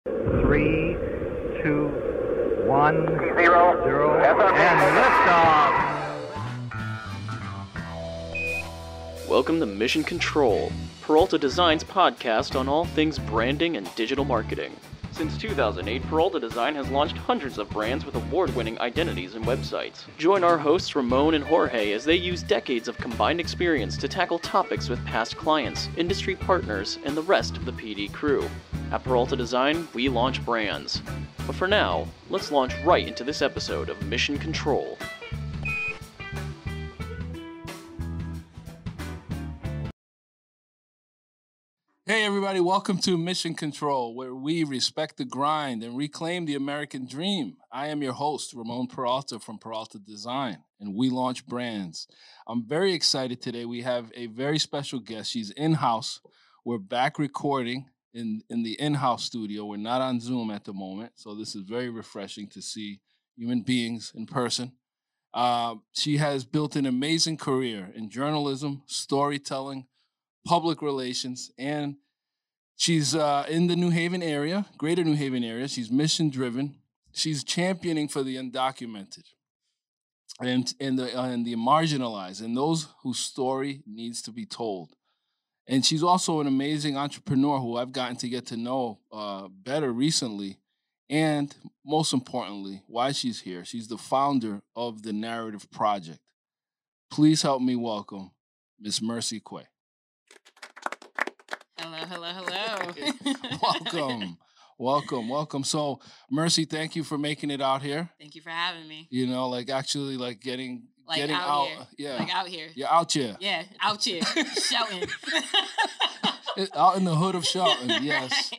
3, 2, 1, 0, and liftoff. Welcome to Mission Control, Peralta Design's podcast on all things branding and digital marketing. Since 2008, Peralta Design has launched hundreds of brands with award-winning identities and websites. Join our hosts Ramon and Jorge as they use decades of combined experience to tackle topics with past clients, industry partners, and the rest of the PD crew. At Peralta Design, we launch brands. But for now, let's launch right into this episode of Mission Control. Hey everybody, welcome to Mission Control, where we respect the grind and reclaim the American dream. I am your host, Ramon Peralta from Peralta Design, and we launch brands. I'm very excited today. We have a very special guest. She's in-house. We're back recording in the in-house studio. We're not on Zoom at the moment, so this is very refreshing to see human beings in person. She has built an amazing career in journalism, storytelling, public relations, and she's in the New Haven area, greater New Haven area. She's mission-driven. She's championing for the undocumented and the marginalized and those whose story needs to be told. And she's also an amazing entrepreneur who I've gotten to get to know better recently. And most importantly, why she's here. She's the founder of the Narrative Project. Please help me welcome Miss Mercy Quaye. Welcome. So, Mercy, thank you for making it out here. Thank you for having me. You know, getting out. Here. Yeah. Like out here. You're out here. Yeah, out here. Shouting. Out in the hood of shouting, yes.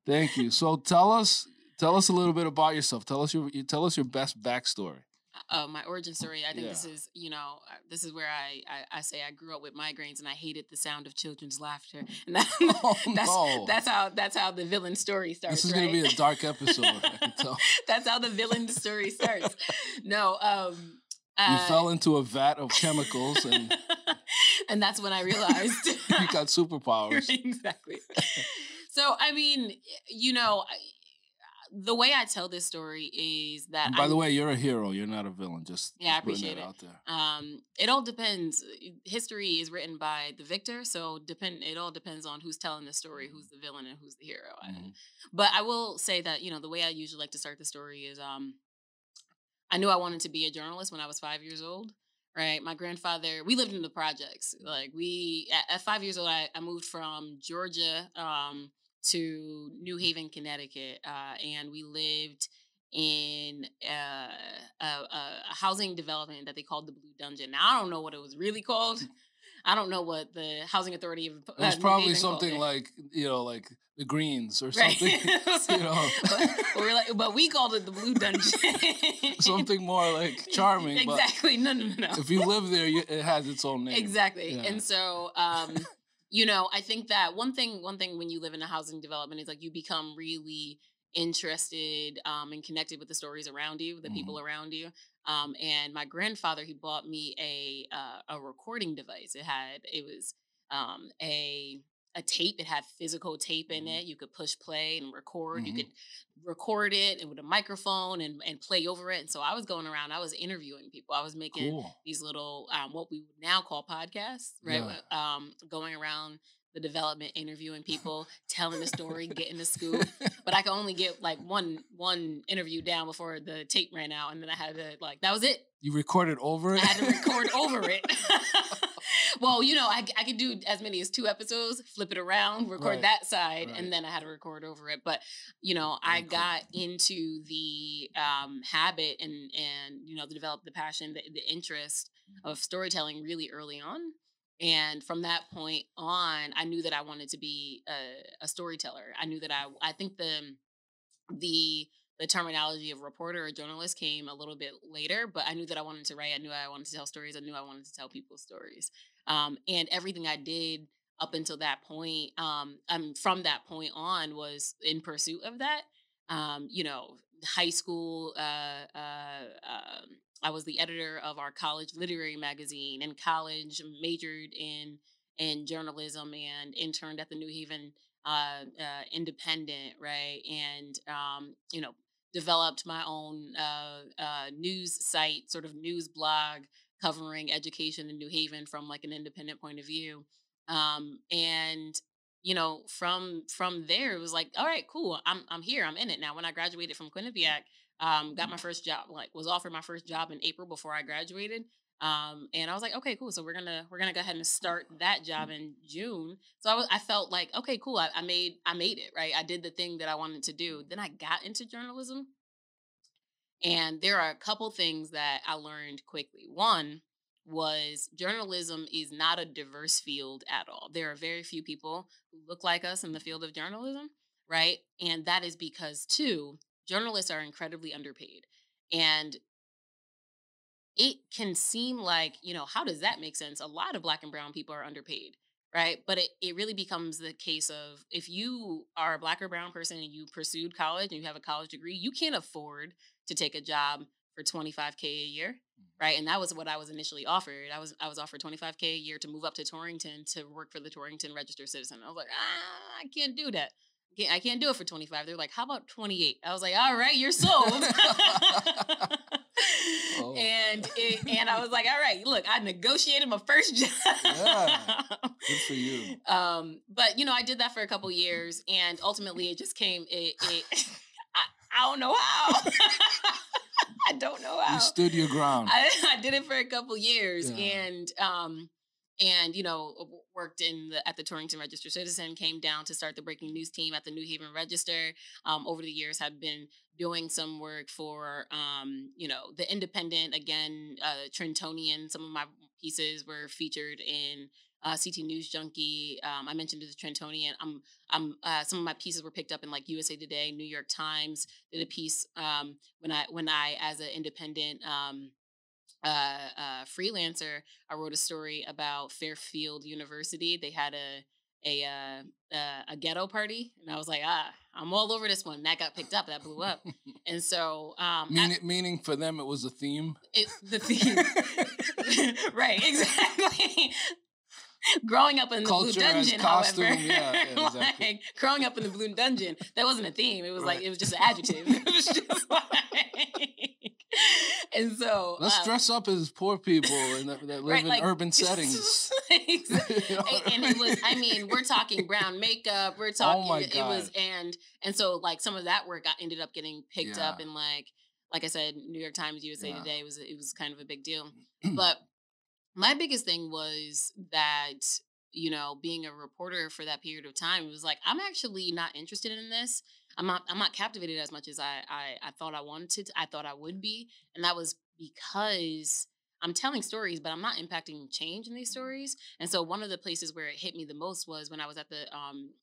Thank you. So tell us a little bit about yourself. Tell us your best backstory. My origin story, I think this is where I say I grew up with migraines and I hated the sound of children's laughter. And that's how the villain story starts. This is going to be a dark episode, I can tell. That's how the villain story starts. No, you fell into a vat of chemicals and and that's when I realized you got superpowers. Exactly. So, I mean, the way I tell this story is that. And by the way, you're a hero. You're not a villain. I appreciate it. Out there. It all depends. History is written by the victor, so it all depends on who's telling the story, who's the villain, and who's the hero. Mm-hmm. But I will say that the way I usually like to start the story is I knew I wanted to be a journalist when I was 5 years old. Right, my grandfather. We lived in the projects. At 5 years old, I moved from Georgia. To New Haven, Connecticut, and we lived in a housing development that they called the Blue Dungeon. Now, I don't know what it was really called. I don't know what the housing authority of it was probably something like the Greens or something. Right. But we called it the Blue Dungeon. Something more like charming. Exactly. But No. If you live there, it has its own name. Exactly. Yeah. And so. I think that one thing when you live in a housing development is you become really interested and connected with the stories around you, the people around you. And my grandfather, he bought me a recording device. It was a tape. It had physical tape in it. You could push play and record. Mm-hmm. You could record it and with a microphone and play over it. And so I was going around, I was interviewing people. I was making these little, what we would now call podcasts, right? Yeah. Going around the development, interviewing people, telling the story, getting the scoop. But I could only get one interview down before the tape ran out. And then I had to that was it. You recorded over it? I had to record over it. Well, I could do as many as 2 episodes, flip it around, record that side, and then I had to record over it. But, I got into the habit and develop the passion, the interest of storytelling really early on. And from that point on, I knew that I wanted to be a storyteller. I knew that I think the terminology of reporter or journalist came a little bit later, but I knew that I wanted to write. I knew I wanted to tell stories. I knew I wanted to tell people's stories. And everything I did up until that point, from that point on, was in pursuit of that. High school, I was the editor of our college literary magazine. In college, majored in journalism and interned at the New Haven independent, right? And, developed my own news site, sort of news blog covering education in New Haven from like an independent point of view. And from there it was like, all right, cool. I'm here. I'm in it now. When I graduated from Quinnipiac, got my first job, like was offered my first job in April before I graduated. And I was like, okay, cool. So we're gonna go ahead and start that job in June. So I felt like, okay, cool. I made it, right. I did the thing that I wanted to do. Then I got into journalism, and there are a couple things that I learned quickly. One was journalism is not a diverse field at all. There are very few people who look like us in the field of journalism, right? And that is because, two, journalists are incredibly underpaid. And it can seem like, how does that make sense? A lot of Black and brown people are underpaid, right? But it really becomes the case of, if you are a Black or brown person and you pursued college and you have a college degree, you can't afford to take a job for $25K a year, right? And that was what I was initially offered. I was offered $25K a year to move up to Torrington to work for the Torrington Register Citizen. I was like, I can't do that. I can't do it for 25. They're like, how about 28? I was like, all right, you're sold. Oh. And I was like, all right, look, I negotiated my first job. Yeah, good for you. But I did that for a couple years, and ultimately it just came. I don't know how. I don't know how. You stood your ground. I did it for a couple years, yeah. and worked at the Torrington Register Citizen, came down to start the breaking news team at the New Haven Register. Over the years, have been doing some work for the Independent, again, Trentonian. Some of my pieces were featured in CT News Junkie. I mentioned the Trentonian. Some of my pieces were picked up in like USA Today, New York Times. Did a piece when I as an independent freelancer, I wrote a story about Fairfield University. They had a ghetto party, and I was like, I'm all over this one. That got picked up. That blew up. And so, meaning for them, it was a theme. The theme, right? Exactly. Growing up in the Culture Blue Dungeon, costume, however, exactly. like growing up in the Blue Dungeon, that wasn't a theme. It was like, it was just an adjective. It was just like, and so let's dress up as poor people that live right, in urban settings. Exactly. And it was, we're talking brown makeup. We're talking, oh my God. It was, and so like some of that work ended up getting picked up, and like I said, New York Times, USA Today, it was kind of a big deal. But my biggest thing was that, being a reporter for that period of time, it was like, I'm actually not interested in this. I'm not captivated as much as I thought I wanted to. I thought I would be. And that was because I'm telling stories, but I'm not impacting change in these stories. And so one of the places where it hit me the most was when I was at the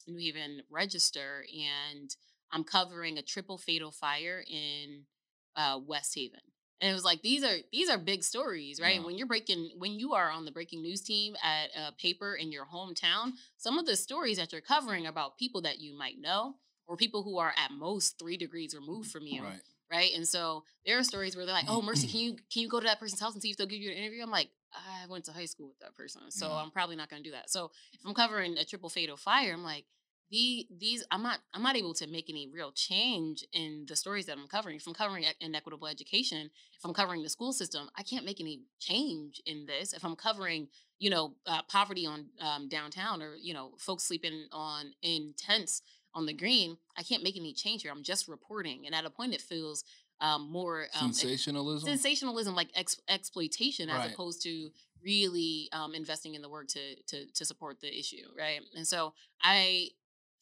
New Haven Register, and I'm covering a triple fatal fire in West Haven. And it was like, these are big stories, right? Yeah. And when you are on the breaking news team at a paper in your hometown, some of the stories that you're covering are about people that you might know, or people who are at most 3 degrees removed from you, right? And so there are stories where they're like, oh, Mercy, can you go to that person's house and see if they'll give you an interview? I'm like, I went to high school with that person, so I'm probably not going to do that. So if I'm covering a triple fatal fire, I'm like, I'm not able to make any real change in the stories that I'm covering. If I'm covering inequitable education, if I'm covering the school system, I can't make any change in this. If I'm covering, poverty on downtown, or folks sleeping in tents on the green, I can't make any change here. I'm just reporting, and at a point, it feels more sensationalism, like exploitation, as opposed to really investing in the work to support the issue, right? And so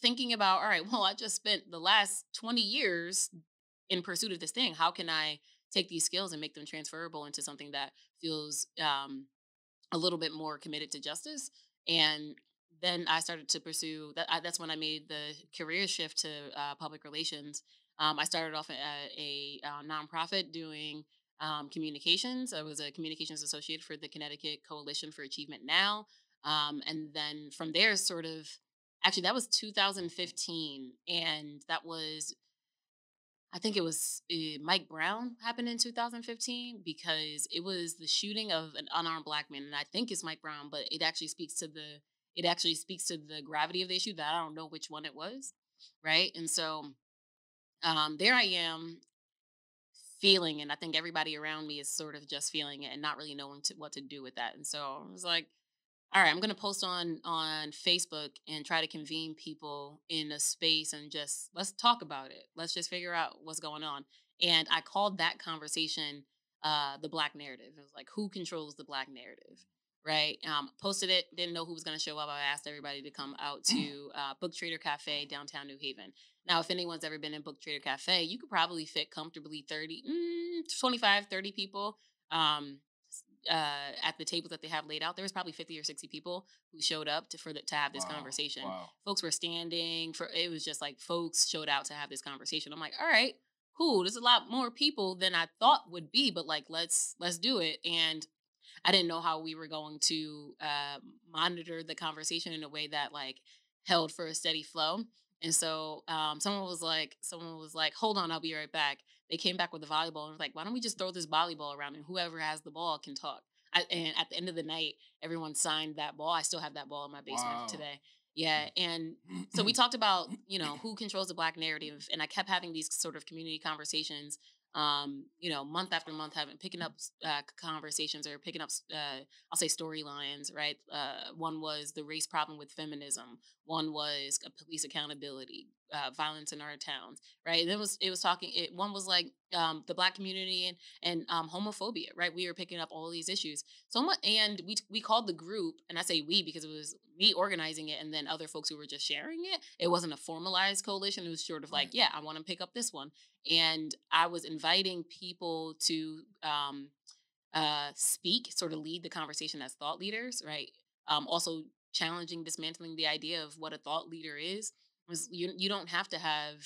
thinking about, all right, well, I just spent the last 20 years in pursuit of this thing. How can I take these skills and make them transferable into something that feels a little bit more committed to justice? And then I started to pursue that. That's when I made the career shift to public relations. I started off at a nonprofit doing communications. I was a communications associate for the Connecticut Coalition for Achievement Now. And then from there, actually, that was 2015, and that was, I think it was Mike Brown happened in 2015, because it was the shooting of an unarmed Black man, and I think it's Mike Brown, but it actually speaks to it actually speaks to the gravity of the issue that I don't know which one it was, right? And so there I am feeling, and I think everybody around me is sort of just feeling it and not really knowing what to do with that. And so I was like, all right, I'm going to post on Facebook and try to convene people in a space and just let's talk about it. Let's just figure out what's going on. And I called that conversation the Black narrative. It was like, who controls the Black narrative? Right. Posted it, didn't know who was going to show up. I asked everybody to come out to Book Trader Cafe, downtown New Haven. Now, if anyone's ever been in Book Trader Cafe, you could probably fit comfortably 25, 30 people. At the tables that they have laid out, there was probably 50 or 60 people who showed up to have this conversation. Wow. Folks were standing it was just like folks showed out to have this conversation. I'm like, all right, cool. There's a lot more people than I thought would be, but like, let's do it. And I didn't know how we were going to monitor the conversation in a way that like held for a steady flow. And so someone was like, hold on, I'll be right back. They came back with a volleyball and was like, why don't we just throw this volleyball around and whoever has the ball can talk. And at the end of the night, everyone signed that ball. I still have that ball in my basement today. Yeah. And so we talked about, who controls the Black narrative. And I kept having these sort of community conversations, month after month, picking up conversations or picking up, I'll say storylines, right? One was the race problem with feminism. One was police accountability, violence in our towns, right? And one was like the Black community and homophobia, right? We were picking up all these issues. And we called the group, and I say we because it was me organizing it and then other folks who were just sharing it. It wasn't a formalized coalition. It was sort of like, yeah, I want to pick up this one. And I was inviting people to speak, sort of lead the conversation as thought leaders, right? Also challenging, dismantling the idea of what a thought leader is. You don't have to have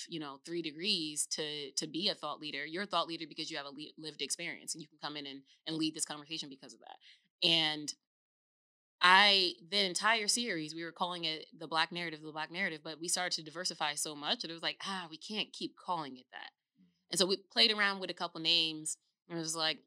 3 degrees to be a thought leader. You're a thought leader because you have a lived experience, and you can come in and lead this conversation because of that. And the entire series, we were calling it the Black narrative, but we started to diversify so much that it was like, we can't keep calling it that. And so we played around with a couple names, and it was like,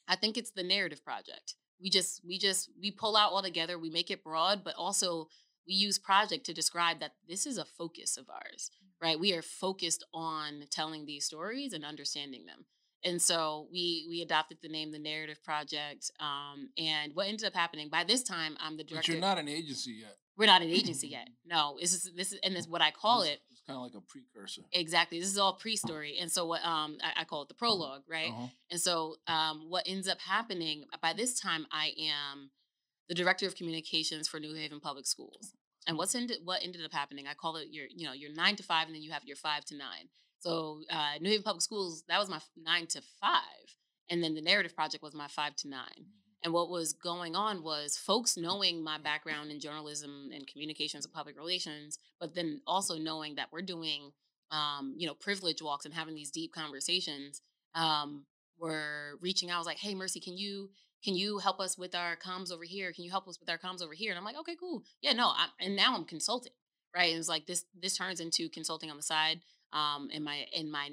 I think it's the Narrative Project. We pull out all together, we make it broad, but also we use project to describe that this is a focus of ours, right? We are focused on telling these stories and understanding them. And so we adopted the name, the Narrative Project. And what ended up happening, by this time, I'm the director. But you're not an agency yet. We're not an agency yet. No, this is what I call it. It's kind of like a precursor. Exactly. This is all pre-story. And so what I call it the prologue, right? Uh-huh. And so what ends up happening, by this time, I am the director of communications for New Haven Public Schools. And what ended up happening, I call it your 9 to 5, and then you have your 5 to 9. So New Haven Public Schools, that was my 9 to 5. And then the Narrative Project was my 5 to 9. And what was going on was folks knowing my background in journalism and communications and public relations, but then also knowing that we're doing, privilege walks and having these deep conversations, were reaching out. I was like, hey, Mercy, can you help us with our comms over here? Can you help us with our comms over here? And I'm like, okay, cool. Yeah, no. And now I'm consulting, right? And it was like, this turns into consulting on the side, in my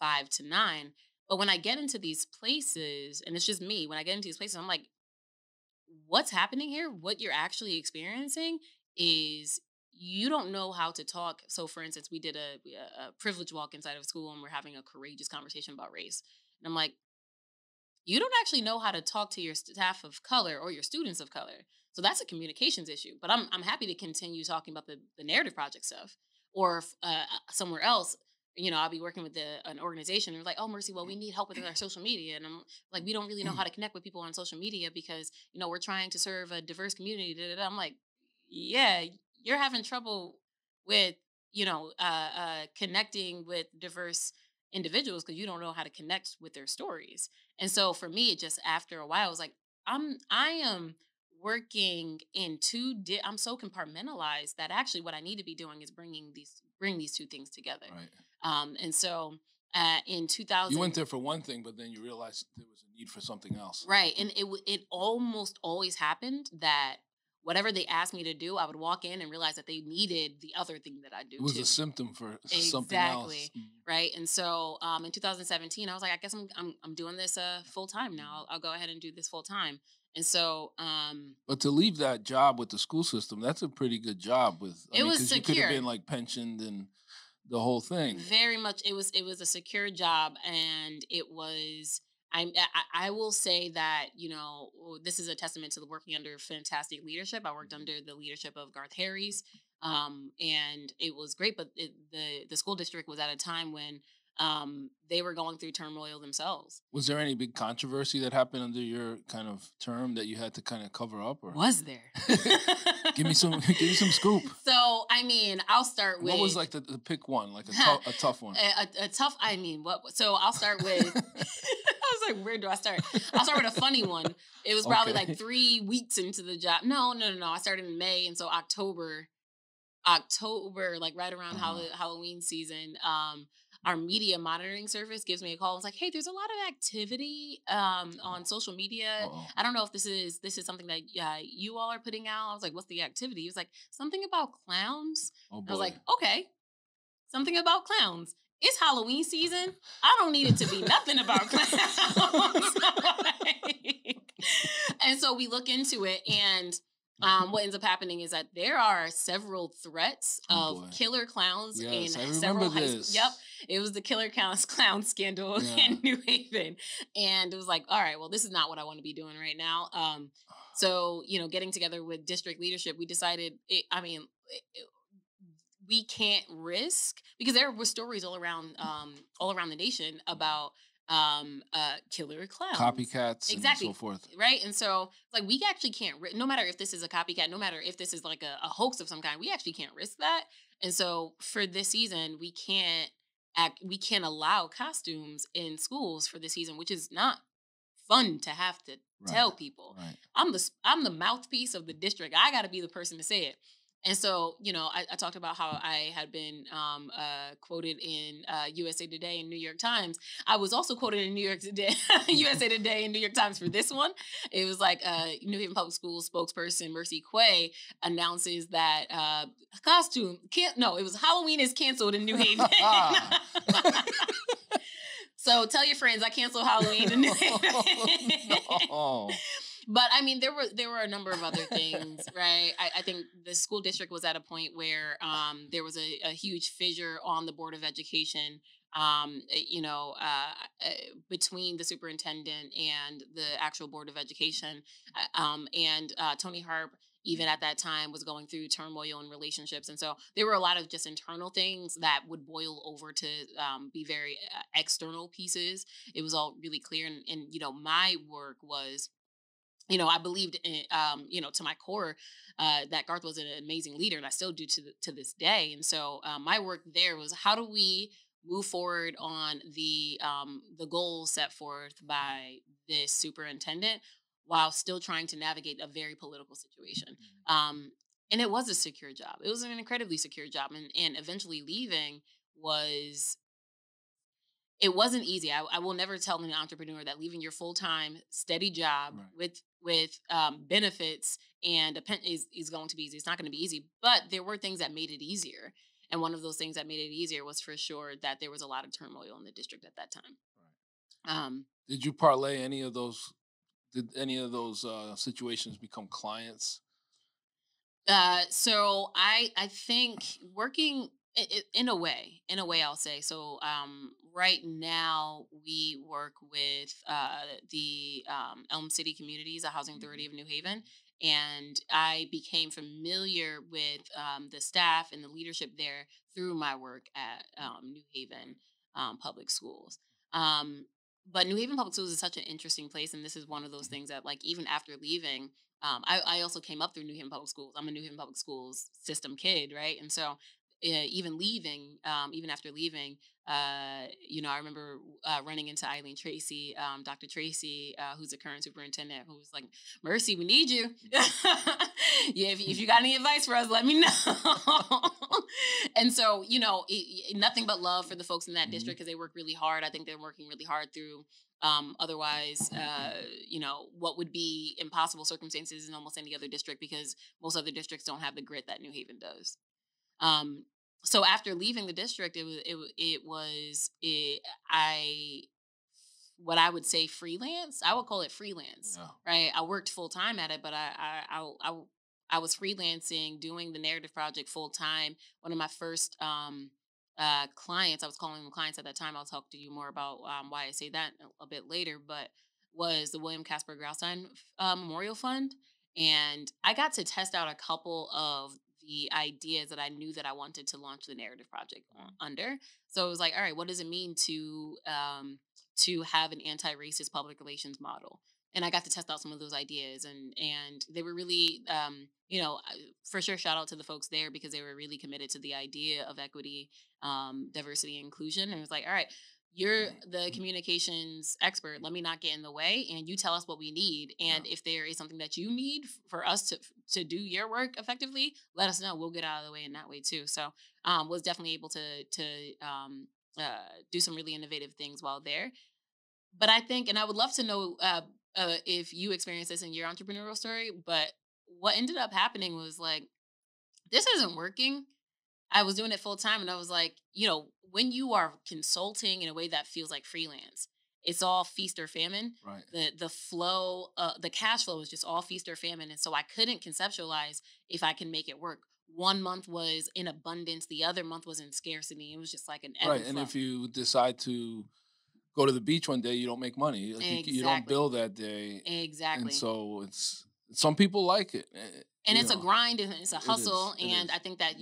5 to 9. But when I get into these places, and it's just me, when I get into these places, I'm like, what's happening here? What you're actually experiencing is you don't know how to talk. So for instance, we did a privilege walk inside of school, and we're having a courageous conversation about race. And I'm like, you don't actually know how to talk to your staff of color or your students of color. So that's a communications issue. But I'm happy to continue talking about the Narrative Project stuff. Or somewhere else, I'll be working with an organization, and they're like, oh, Mercy, well, we need help with our social media. And I'm like, we don't really know how to connect with people on social media because, we're trying to serve a diverse community. I'm like, yeah, you're having trouble with, connecting with diverse individuals because you don't know how to connect with their stories. And so for me, it just after a while, I was like, I am working in I'm so compartmentalized that actually what I need to be doing is bring these two things together. Right. And so in 2000, you went there for one thing, but then you realized there was a need for something else. Right. And it almost always happened that whatever they asked me to do, I would walk in and realize that they needed the other thing that I do. It was too. a symptom for something else. Exactly. Right. And so in 2017, I was like, I guess I'm doing this full time now. I'll go ahead and do this full time. And so But to leave that job with the school system, that's a pretty good job with, it was because you could have secure. been like pensioned and the whole thing. Very much. It was a secure job, and it was. I will say that, this is a testament to the working under fantastic leadership. I worked under the leadership of Garth Harries, and it was great. But the school district was at a time when they were going through turmoil themselves. Was there any big controversy that happened under your kind of term that you had to kind of cover up? Or Was there? give me some scoop. So, I mean, I'll start with... What was like the pick one, like a tough one? A tough, I mean, what? So I'll start with... I was like, where do I start? I'll start with a funny one. It was probably like 3 weeks into the job. No. I started in May, and so October, like right around Halloween season, our media monitoring service gives me a call. It's like, hey, there's a lot of activity on social media. I don't know if this is something that you all are putting out. I was like, what's the activity? He was like, something about clowns. I was like, okay, something about clowns. It's Halloween season. I don't need it to be nothing about clowns. And so we look into it, and what ends up happening is that there are several threats of killer clowns in several high schools. Yep. It was the killer clown scandal in New Haven. And it was like, all right, well, this is not what I want to be doing right now. So, getting together with district leadership, we decided, we can't risk, because there were stories all around the nation about killer clowns, copycats, exactly, and so forth, right? And so, like, we actually can't. No matter if this is a copycat, no matter if this is like a hoax of some kind, we actually can't risk that. And so, for this season, we can't allow costumes in schools for this season, which is not fun to have to tell people. Right. I'm the mouthpiece of the district. I got to be the person to say it. And so, I talked about how I had been quoted in USA Today and New York Times. I was also quoted in USA Today and New York Times for this one. It was like New Haven Public Schools spokesperson Mercy Quaye announces that it was Halloween is canceled in New Haven. So tell your friends I canceled Halloween in New Haven. No. But I mean, there were a number of other things, right? I think the school district was at a point where there was a huge fissure on the Board of Education, between the superintendent and the actual Board of Education. And Tony Harp, even at that time, was going through turmoil in relationships. And so there were a lot of just internal things that would boil over to be very external pieces. It was all really clear. And my work was... I believed in, to my core, that Garth was an amazing leader, and I still do to this day. And so my work there was, how do we move forward on the goals set forth by this superintendent while still trying to navigate a very political situation. And it was a secure job. It was an incredibly secure job, and eventually leaving it wasn't easy. I will never tell an entrepreneur that leaving your full-time steady job with benefits and is going to be easy. It's not going to be easy, but there were things that made it easier. And one of those things that made it easier was for sure that there was a lot of turmoil in the district at that time. Right. Did you parlay any of those? Did any of those situations become clients? So I think working in a way, I'll say. So right now we work with the Elm City Communities, a housing authority of New Haven. And I became familiar with the staff and the leadership there through my work at New Haven Public Schools. But New Haven Public Schools is such an interesting place. And this is one of those things that, like, even after leaving, I also came up through New Haven Public Schools. I'm a New Haven Public Schools system kid, right? And so even leaving, even after leaving, you know, I remember running into Eileen Tracy, Dr. Tracy, who's the current superintendent, who was like, Mercy, we need you. Yeah, if you got any advice for us, let me know. And so, you know, nothing but love for the folks in that district, because they work really hard. I think they're working really hard through otherwise, you know, what would be impossible circumstances in almost any other district, because most other districts don't have the grit that New Haven does. So after leaving the district, what I would say freelance. I would call it freelance, right? I worked full time at it, but I was freelancing, doing the narrative project full time. One of my first clients, I was calling them clients at that time. I'll talk to you more about why I say that a bit later, but was the William Casper Graustein Memorial Fund. And I got to test out a couple of the ideas that I knew that I wanted to launch the narrative project under. So it was like, all right, what does it mean to have an anti-racist public relations model? And I got to test out some of those ideas, and they were really, you know, for sure, shout out to the folks there, because they were really committed to the idea of equity, diversity, and inclusion. And it was like, all right, you're the communications expert. Let me not get in the way, and you tell us what we need. And if there is something that you need for us to do your work effectively, let us know. We'll get out of the way in that way too. So was definitely able to do some really innovative things while there. But I think, and I would love to know if you experienced this in your entrepreneurial story, but what ended up happening was like, this isn't working. I was doing it full time, and I was like, you know, when you are consulting in a way that feels like freelance, it's all feast or famine. Right. The flow, the cash flow is just all feast or famine. And so I couldn't conceptualize if I can make it work. One month was in abundance, the other month was in scarcity. It was just like an ebb and And flow. if you decide to go to the beach one day, you don't make money. Like you don't bill that day. Exactly. And so it's, some people like it. And it's a grind, and it's a hustle. And I think that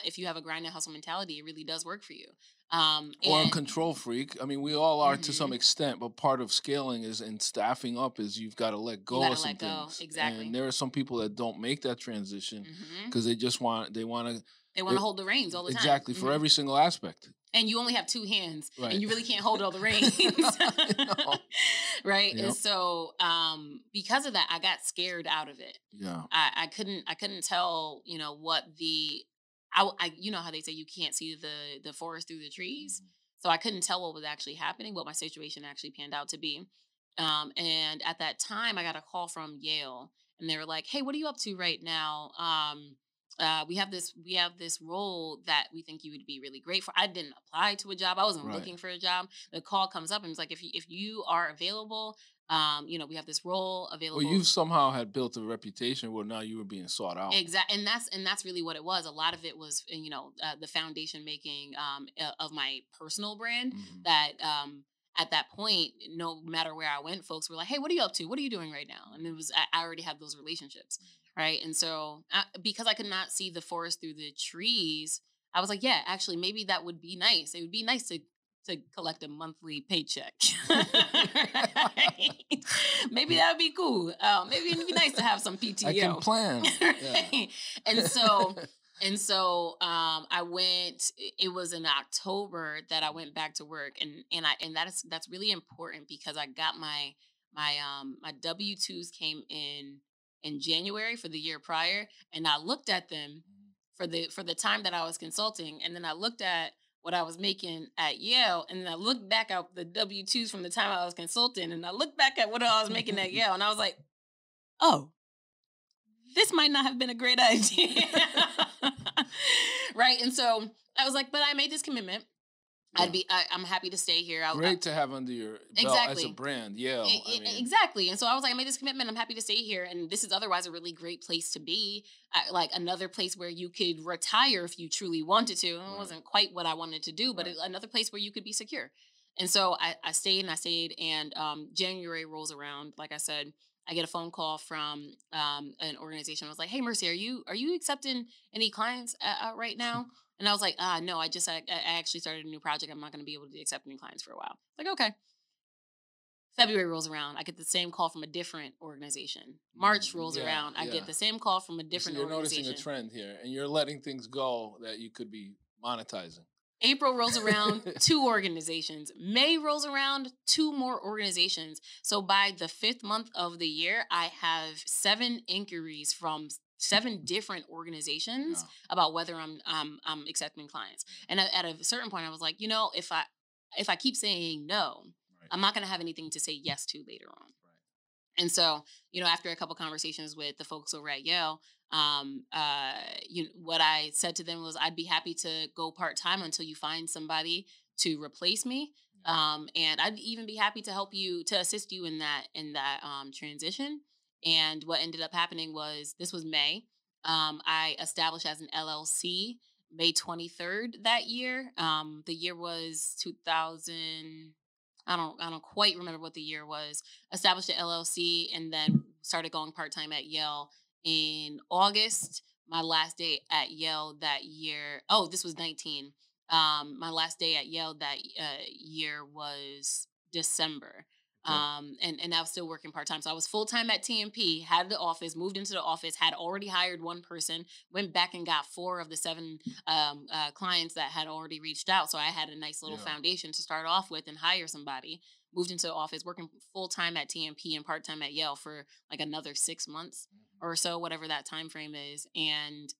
if you have a grind and hustle mentality, it really does work for you. Or a control freak. I mean, we all are to some extent, but part of scaling is, and staffing up is, you've got to let go of some things. Exactly. And there are some people that don't make that transition because they want to hold the reins all the time. Exactly, for every single aspect. And you only have two hands, and you really can't hold all the reins. Right. Yep. And so because of that, I got scared out of it. Yeah. I couldn't tell, you know, what you know how they say you can't see the forest through the trees. So I couldn't tell what was actually happening, what my situation actually panned out to be. And at that time I got a call from Yale, and they were like, hey, what are you up to right now? We have this role that we think you would be really great for. I didn't apply to a job. I wasn't looking for a job. The call comes up and it's like, if you are available, you know, we have this role available. Well, you somehow had built a reputation where now you were being sought out. Exactly. And that's really what it was. A lot of it was, you know, the foundation making of my personal brand that, at that point, no matter where I went, folks were like, hey, what are you up to? What are you doing right now? And it was, I already had those relationships. Right. And so because I could not see the forest through the trees, I was like, yeah, actually, maybe that would be nice. It would be nice to collect a monthly paycheck. Maybe that would be cool. Maybe it'd be nice to have some PTO. I can plan. Yeah. And so I went. It was in October that I went back to work, and that's really important, because I got my W-2s came in January for the year prior, and I looked at them for the time that I was consulting, and then I looked at what I was making at Yale, and then I looked back at the W-2s from the time I was consulting, and I looked back at what I was making at Yale, and I was like, oh, this might not have been a great idea. Right. And so I was like, but I made this commitment. I'm happy to stay here. Great to have under your belt as a brand. Yeah. Exactly. And so I was like, I made this commitment. I'm happy to stay here. And this is otherwise a really great place to be. Like another place where you could retire if you truly wanted to. It wasn't quite what I wanted to do, but another place where you could be secure. And so I stayed. And January rolls around. Like I said, I get a phone call from an organization. I was like, hey, Mercy, are you accepting any clients right now? And I was like, no, I actually started a new project. I'm not going to be able to accept any clients for a while. Like, okay. February rolls around, I get the same call from a different organization. March rolls around, I get the same call from a different organization. You're noticing a trend here, and you're letting things go that you could be monetizing. April rolls around, 2 organizations. May rolls around, 2 more organizations. So by the 5th month of the year, I have 7 inquiries from 7 different organizations about whether I'm accepting clients. And at a certain point, I was like, if I keep saying no, I'm not going to have anything to say yes to later on. Right. And so, after a couple conversations with the folks over at Yale, what I said to them was, I'd be happy to go part-time until you find somebody to replace me. And I'd even be happy to help you, to assist you in that transition. And what ended up happening was, this was May. I established as an LLC May 23rd that year. The year was 2000. I don't quite remember what the year was. Established an LLC and then started going part-time at Yale in August. My last day at Yale that year. Oh, this was 19. My last day at Yale that year was December. And I was still working part-time. So I was full-time at TMP, had the office, moved into the office, had already hired 1 person, went back and got 4 of the 7 clients that had already reached out. So I had a nice little foundation to start off with and hire somebody. Moved into the office, working full-time at TMP and part-time at Yale for like another 6 months or so, whatever that time frame is. And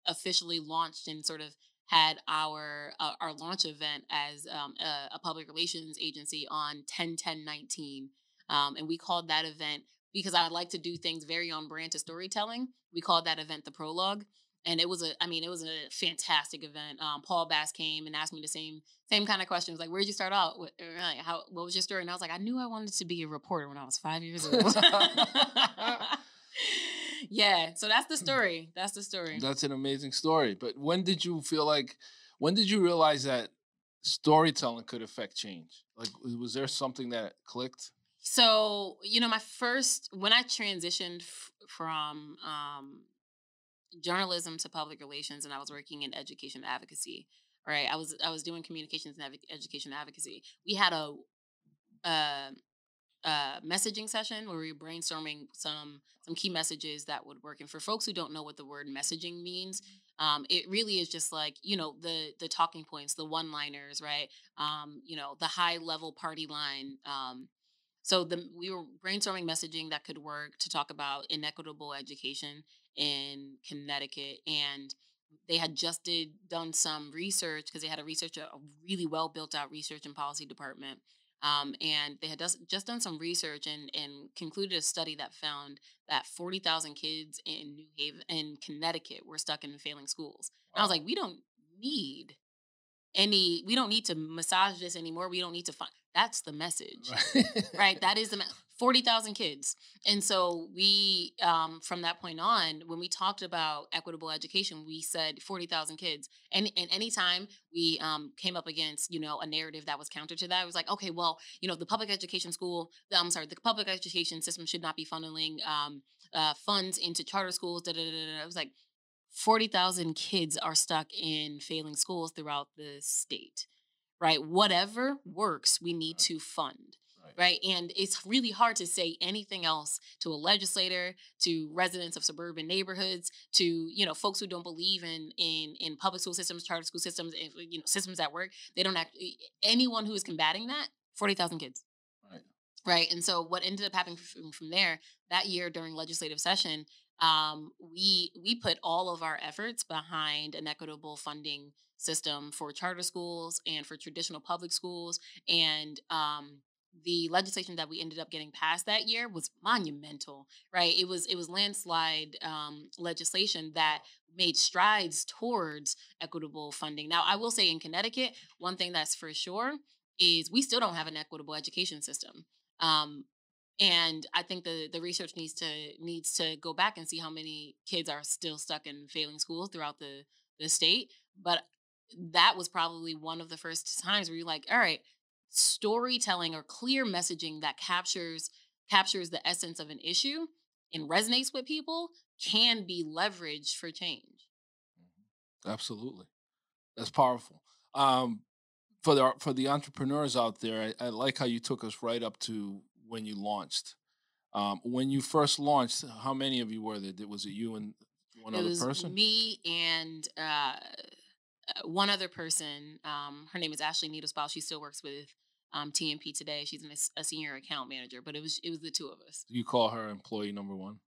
officially launched and sort of had our launch event as a public relations agency on 10/10/19, and we called that event, because I like to do things very on brand to storytelling. We called that event the Prologue, and it was a fantastic event. Paul Bass came and asked me the same kind of questions, like, where'd you start out? What was your story? And I was like, I knew I wanted to be a reporter when I was 5 years old. Yeah, so that's the story. That's the story. That's an amazing story. But when did you realize that storytelling could affect change? Like, was there something that clicked? So, when I transitioned from journalism to public relations, and I was working in education advocacy, right? I was doing communications and education advocacy. We had a messaging session where we were brainstorming some key messages that would work. And for folks who don't know what the word messaging means, it really is just like, the talking points, the one-liners, right? The high level party line. So we were brainstorming messaging that could work to talk about inequitable education in Connecticut. And they had just done some research, because they had a really well built out research and policy department. And they had just done some research and concluded a study that found that 40,000 kids in New Haven and Connecticut were stuck in failing schools. Wow. And I was like, we don't need to massage this anymore. We don't need to find. That's the message, right? That is 40,000 kids. And so we, from that point on, when we talked about equitable education, we said 40,000 kids. And anytime we came up against, a narrative that was counter to that, it was like, okay, well, the public education system should not be funneling funds into charter schools. It was like 40,000 kids are stuck in failing schools throughout the state, right? Whatever works, we need to fund. Right. And it's really hard to say anything else to a legislator, to residents of suburban neighborhoods, to, folks who don't believe in public school systems, charter school systems, systems that work. They don't anyone who is combating that, 40,000 kids. Right. And so what ended up happening from there, that year during legislative session, we put all of our efforts behind an equitable funding system for charter schools and for traditional public schools. And the legislation that we ended up getting passed that year was monumental, right? It was landslide legislation that made strides towards equitable funding. Now, I will say in Connecticut, one thing that's for sure is we still don't have an equitable education system. And I think the research needs to go back and see how many kids are still stuck in failing schools throughout the state. But that was probably one of the first times where you're like, all right, storytelling or clear messaging that captures the essence of an issue and resonates with people can be leveraged for change. Absolutely. That's powerful. for the entrepreneurs out there, I like how you took us right up to when you launched. When you first launched, how many of you were there? Was it you and one other person? Me and one other person. Her name is Ashley Needlespal. She still works with TMP today. She's a senior account manager, but it was the two of us. You call her employee number one?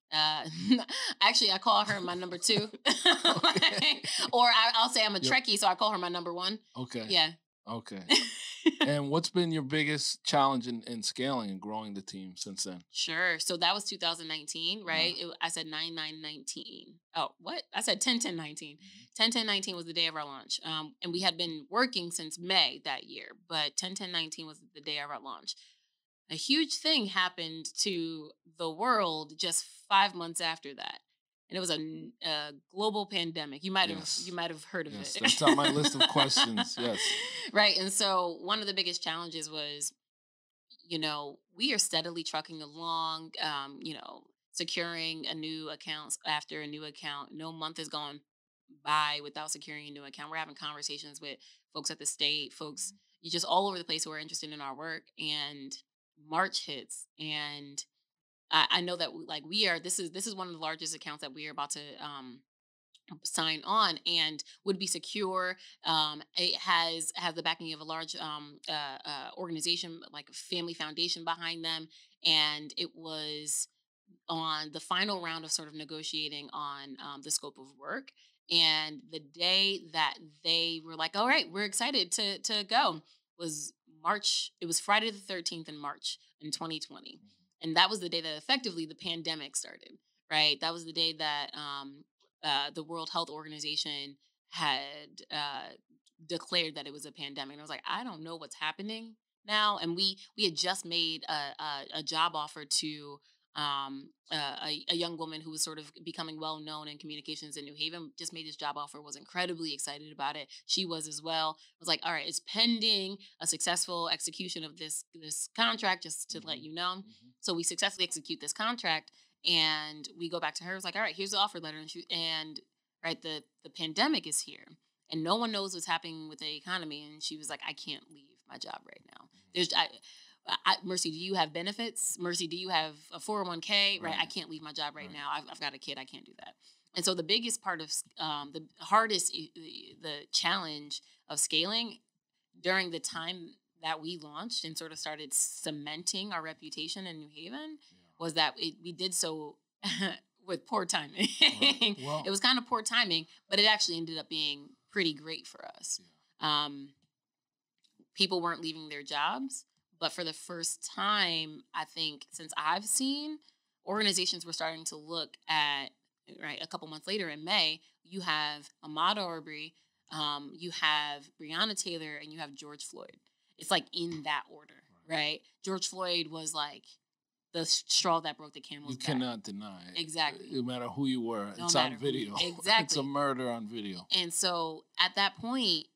Actually, I call her my number two. Or I'll say I'm a Trekkie, so I call her my number one. Okay. Yeah. Okay. And what's been your biggest challenge in scaling and growing the team since then? Sure. So that was 2019, right? I said 9/9/19. Oh, what? I said 10/10/19. 10/10/19 was the day of our launch. And we had been working since May that year, but 10/10/19 was the day of our launch. A huge thing happened to the world just 5 months after that. And it was a global pandemic. You might have heard of it. That's on my list of questions. Yes. Right. And so one of the biggest challenges was, we are steadily trucking along, securing a new account after a new account. No month has gone by without securing a new account. We're having conversations with folks at the state, folks just all over the place who are interested in our work. And March hits, and I know that this is one of the largest accounts that we are about to sign on and would be secure. It has the backing of a large organization, like a family foundation behind them, and it was on the final round of sort of negotiating on the scope of work. And the day that they were like, "All right, we're excited to go," was March. It was Friday the 13th in March in 2020. And that was the day that effectively the pandemic started, right? That was the day that the World Health Organization had declared that it was a pandemic. And I was like, I don't know what's happening now. And we had just made a job offer to a young woman who was sort of becoming well known in communications in New Haven. Just made this job offer, was incredibly excited about it. She was as well. I was like, all right, it's pending a successful execution of this contract, just to let you know. So we successfully execute this contract, and we go back to her. It was like, all right, here's the offer letter, and the pandemic is here, and no one knows what's happening with the economy. And she was like, I can't leave my job right now. Mercy, do you have benefits? Mercy, do you have a 401k? Right. I can't leave my job right now. I've got a kid. I can't do that. And so the biggest part of the challenge of scaling during the time that we launched and sort of started cementing our reputation in New Haven was that we did so with poor timing. Right. Well, it was kind of poor timing, but it actually ended up being pretty great for us. Yeah. People weren't leaving their jobs. But for the first time, I think, since I've seen, organizations were starting to look at, right, a couple months later in May, you have Ahmaud Arbery, you have Breonna Taylor, and you have George Floyd. It's like in that order, right? George Floyd was like the straw that broke the camel's back. You cannot deny it. Exactly. No matter who you were. It's on video. Exactly. It's a murder on video. And so at that point,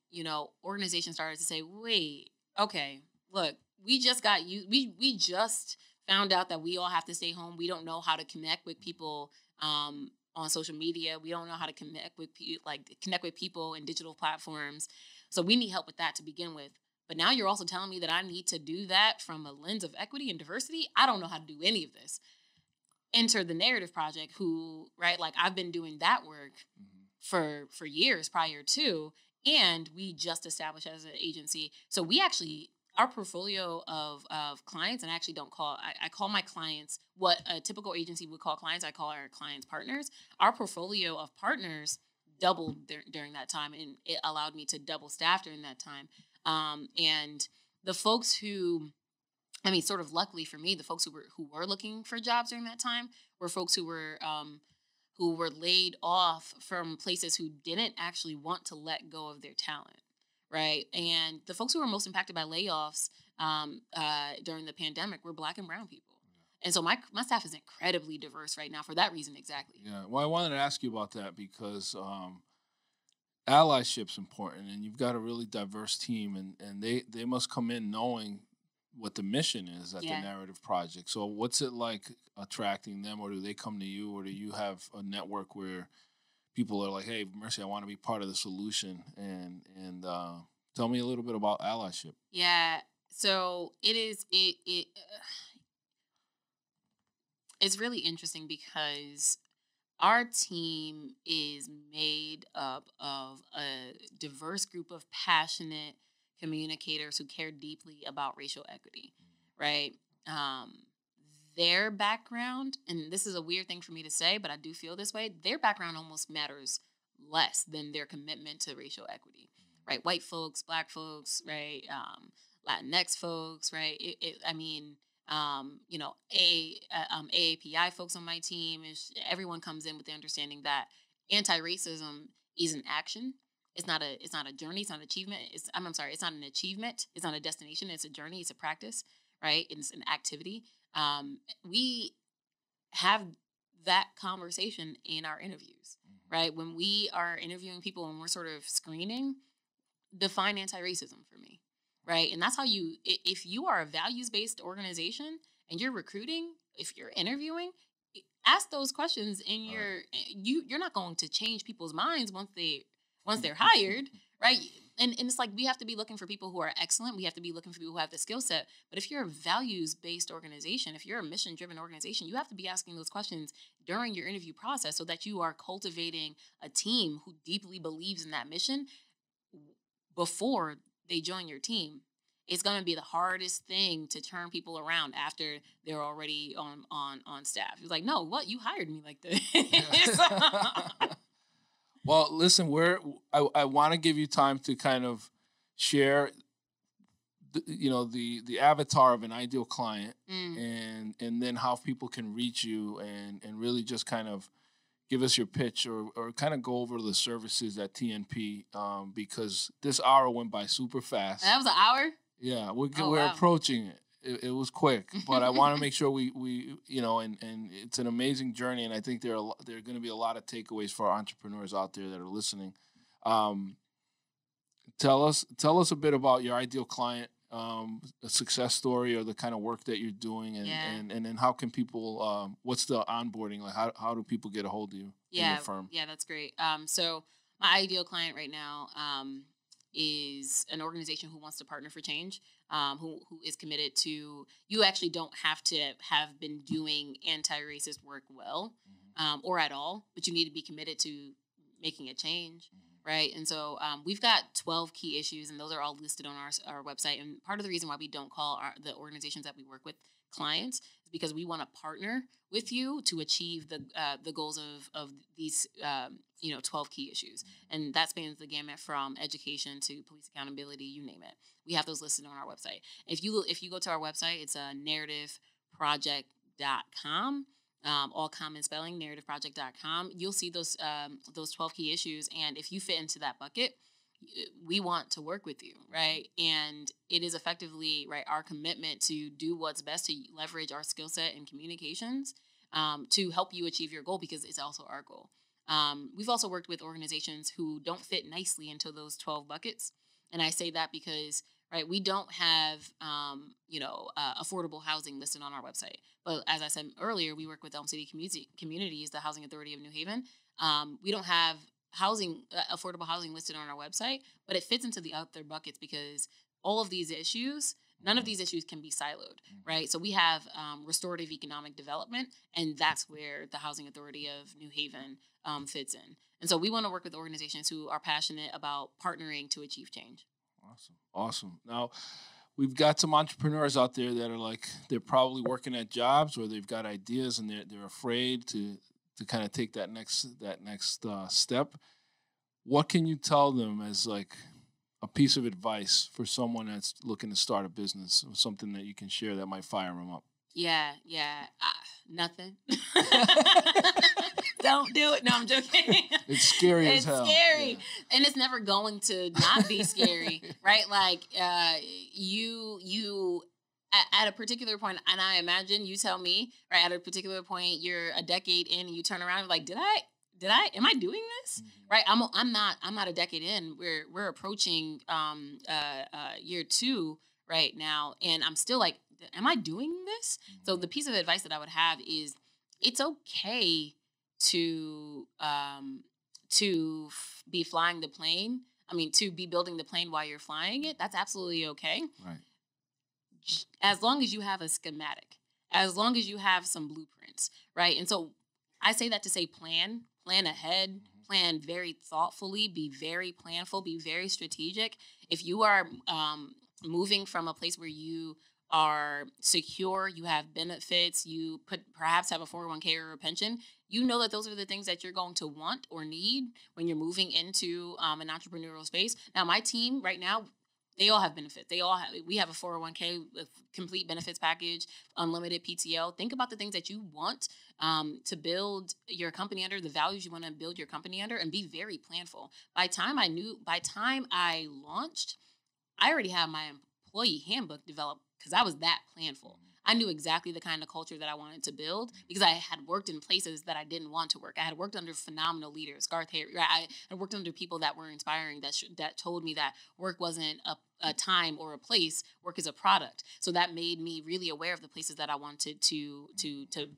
organizations started to say, wait, okay, look, we just got you. We just found out that we all have to stay home. We don't know how to connect with people on social media. We don't know how to connect with people in digital platforms. So we need help with that to begin with. But now you're also telling me that I need to do that from a lens of equity and diversity. I don't know how to do any of this. Enter the Narrative Project, who, right, like I've been doing that work for years prior to, and we just established as an agency. So we actually, our portfolio of clients, and I actually don't call, I call my clients what a typical agency would call clients. I call our clients partners. Our portfolio of partners doubled during that time, and it allowed me to double staff during that time. And the folks who, sort of luckily for me, the folks who were looking for jobs during that time were folks who were laid off from places who didn't actually want to let go of their talent, right? And the folks who were most impacted by layoffs during the pandemic were Black and brown people. And so my staff is incredibly diverse right now for that reason exactly. Yeah, well, I wanted to ask you about that because allyship's important, and you've got a really diverse team, and they must come in knowing what the mission is at the Narrative Project. So what's it like attracting them, or do they come to you, or do you have a network where people are like, hey, Mercy, I want to be part of the solution, and Tell me a little bit about allyship. Yeah. So it's really interesting because our team is made up of a diverse group of passionate communicators who care deeply about racial equity, right? Their background, and this is a weird thing for me to say, but I do feel this way, their background almost matters less than their commitment to racial equity, right? White folks, Black folks, right? Latinx folks, right? AAPI folks on my team, everyone comes in with the understanding that anti-racism is an action. It's not a journey. It's not an achievement. It's not an achievement. It's not a destination. It's a journey. It's a practice, right? It's an activity. We have that conversation in our interviews, right? When we are interviewing people and we're sort of screening, define anti-racism for me, right? And that's how if you are a values-based organization and you're recruiting, if you're interviewing, ask those questions and you're not going to change people's minds once they're hired, right? And it's like we have to be looking for people who are excellent. We have to be looking for people who have the skill set. But if you're a values-based organization, if you're a mission-driven organization, you have to be asking those questions during your interview process so that you are cultivating a team who deeply believes in that mission before they join your team. It's going to be the hardest thing to turn people around after they're already on staff. It's like, no, what? You hired me like this. Well, listen, I want to give you time to kind of share, the avatar of an ideal client, and then how people can reach you, and really just kind of give us your pitch or kind of go over the services at TNP, because this hour went by super fast. That was an hour? Yeah, we're approaching it. It was quick, but I want to make sure we and it's an amazing journey, and I think there are going to be a lot of takeaways for our entrepreneurs out there that are listening. Tell us a bit about your ideal client, a success story, or the kind of work that you're doing, and then how can people? What's the onboarding like? How do people get a hold of you in your firm? Yeah, that's great. So my ideal client right now is an organization who wants to partner for change, who is committed to, you actually don't have to have been doing anti-racist work well, or at all, but you need to be committed to making a change, right? And so we've got 12 key issues, and those are all listed on our website. And part of the reason why we don't call the organizations that we work with clients is because we want to partner with you to achieve the goals of these 12 key issues, and that spans the gamut from education to police accountability, you name it. We have those listed on our website. If you go to our website, it's narrativeproject.com, all common spelling, narrativeproject.com. You'll see those 12 key issues, and if you fit into that bucket, we want to work with you, right? And it is effectively, right, our commitment to do what's best to leverage our skill set and communications to help you achieve your goal, because it's also our goal. We've also worked with organizations who don't fit nicely into those 12 buckets. And I say that because, right, we don't have, affordable housing listed on our website. But as I said earlier, we work with Elm City Communities, the Housing Authority of New Haven. We don't have affordable housing listed on our website, but it fits into the other buckets because all of these issues, none of these issues can be siloed, right? So we have restorative economic development, and that's where the Housing Authority of New Haven fits in. And so we want to work with organizations who are passionate about partnering to achieve change. Awesome. Now, we've got some entrepreneurs out there that are like, they're probably working at jobs or they've got ideas and they're afraid to kind of take that next step. What can you tell them as like a piece of advice for someone that's looking to start a business, or something that you can share that might fire them up? Yeah. Nothing. Don't do it. No, I'm joking. It's scary as hell. It's scary. Yeah. And it's never going to not be scary, right? Like you at a particular point, and I imagine you tell me, right, at a particular point, you're a decade in and you turn around and like, am I doing this? Right? I'm not a decade in. We're approaching year 2 right now, and I'm still like, am I doing this? So the piece of advice that I would have is, it's okay to be flying the plane to be building the plane while you're flying it, that's absolutely okay. Right. As long as you have a schematic, as long as you have some blueprints, right? And so I say that to say plan ahead, plan very thoughtfully, be very planful, be very strategic. If you are moving from a place where you are secure, you have benefits, you perhaps have a 401k or a pension, you know that those are the things that you're going to want or need when you're moving into an entrepreneurial space. Now, my team right now, they all have benefits. We have a 401k with complete benefits package, unlimited PTO. Think about the things that you want to build your company under, the values you want to build your company under, and be very planful. By time I launched, I already had my employee handbook developed because I was that planful. I knew exactly the kind of culture that I wanted to build because I had worked in places that I didn't want to work. I had worked under phenomenal leaders, Garth Harry. I had worked under people that were inspiring, that told me that work wasn't a time or a place. Work is a product. So that made me really aware of the places that I wanted to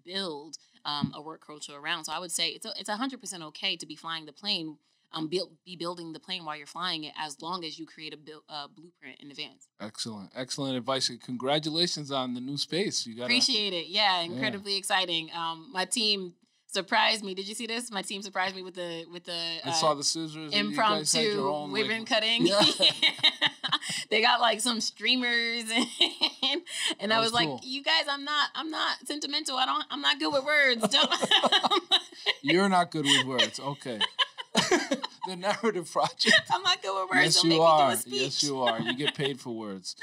build a work culture around. So I would say it's 100% okay to be flying the plane. Be building the plane while you're flying it, as long as you create a blueprint in advance. Excellent advice. Congratulations on the new space. Appreciate it. Yeah, incredibly exciting. My team surprised me. Did you see this? My team surprised me with the. I saw the scissors. Impromptu ribbon cutting. Yeah. They got like some streamers, and I was like, cool. You guys, I'm not sentimental. I'm not good with words. You're not good with words. Okay. The narrative project. I'm not good with words. Yes, you are. Yes, you are. You get paid for words.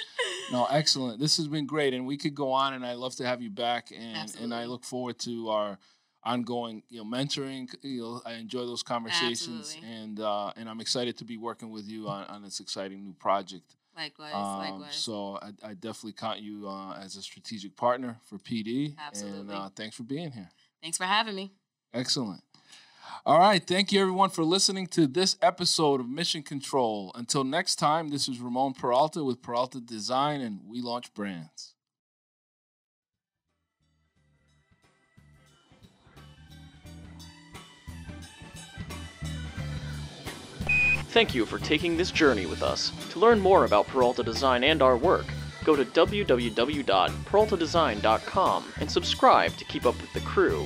No, excellent. This has been great, and we could go on, and I'd love to have you back, and I look forward to our ongoing, mentoring. I enjoy those conversations, and I'm excited to be working with you on this exciting new project. Likewise. So I definitely count you as a strategic partner for PD. Absolutely. And thanks for being here. Thanks for having me. Excellent. All right. Thank you, everyone, for listening to this episode of Mission Control. Until next time, this is Ramon Peralta with Peralta Design, and we launch brands. Thank you for taking this journey with us. To learn more about Peralta Design and our work, go to www.peraltadesign.com and subscribe to keep up with the crew.